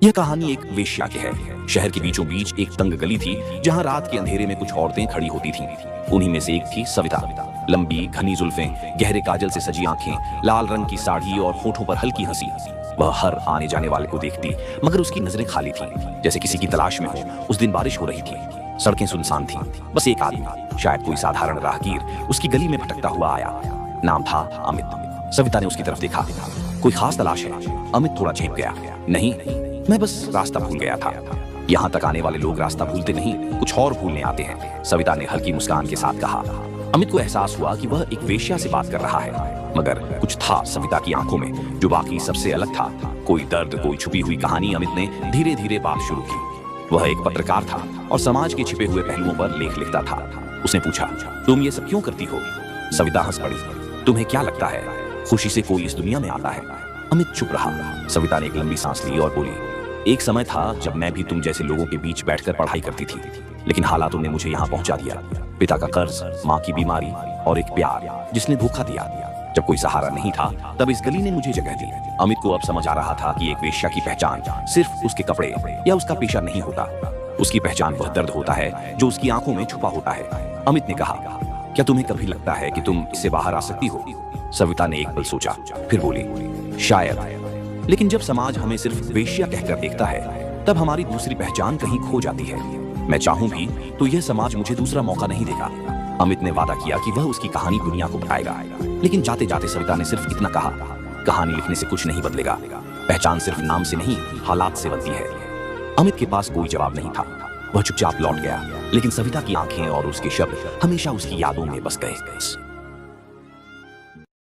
यह कहानी एक वेश्या की है। शहर के बीचों बीच एक तंग गली थी जहां रात के अंधेरे में कुछ औरतें खड़ी होती थीं। उन्हीं में से एक थी सविता। लंबी घनी जुल्फें, गहरे काजल से सजी आंखें, लाल रंग की साड़ी और होठों पर हल्की हंसी। वह हर आने जाने वाले को देखती, मगर उसकी नजरें खाली थीं, जैसे किसी की तलाश में हो। उस दिन बारिश हो रही थी, सड़कें सुनसान थीं। बस एक आदमी, शायद कोई साधारण राहगीर, उसकी गली में भटकता हुआ आया। नाम था अमित। सविता ने उसकी तरफ देखा। कोई खास तलाश है? अमित थोड़ा झेप गया। नहीं, मैं बस रास्ता भूल गया था। यहाँ तक आने वाले लोग रास्ता भूलते नहीं, कुछ और भूलने आते हैं, सविता ने हल्की मुस्कान के साथ कहा। अमित को एहसास हुआ कि वह एक वेश्या से बात कर रहा है, मगर कुछ था सविता की आंखों में जो बाकी सबसे अलग था। कोई दर्द, कोई छुपी हुई कहानी। अमित ने धीरे धीरे बात शुरू की। वह एक पत्रकार था और समाज के छिपे हुए पहलुओं पर लेख लिखता था। उसने पूछा, तुम ये सब क्यों करती हो? सविता हंस पड़ी। तुम्हें क्या लगता है खुशी से कोई इस दुनिया में आता है? अमित चुप रहा। सविता ने एक लंबी सांस ली और बोली, एक समय था जब मैं भी तुम जैसे लोगों के बीच बैठकर पढ़ाई करती थी, लेकिन हालातों ने मुझे यहाँ पहुंचा दिया। पिता का कर्ज, माँ की बीमारी और एक प्यार जिसने धोखा दिया। जब कोई सहारा नहीं था, तब इस गली ने मुझे जगह दी। अमित को अब समझ आ रहा था कि एक वेश्या की पहचान सिर्फ उसके कपड़े या उसका पेशा नहीं होता। उसकी पहचान वह दर्द होता है जो उसकी आंखों में छुपा होता है। अमित ने कहा, क्या तुम्हें कभी लगता है कि तुम इससे बाहर आ सकती हो? सविता ने एक पल सोचा, फिर बोली, शायद। लेकिन जब समाज हमें सिर्फ वेश्या कहकर देखता है, तब हमारी दूसरी पहचान कहीं खो जाती है। मैं चाहूं भी तो यह समाज मुझे दूसरा मौका नहीं देगा। अमित ने वादा किया कि वह उसकी कहानी दुनिया को बताएगा, लेकिन जाते जाते सविता ने सिर्फ इतना कहा, कहानी लिखने से कुछ नहीं बदलेगा। पहचान सिर्फ नाम से नहीं, हालात से बनती है। अमित के पास कोई जवाब नहीं था। वह चुपचाप लौट गया, लेकिन सविता की आंखें और उसके शब्द हमेशा उसकी यादों में बस गए।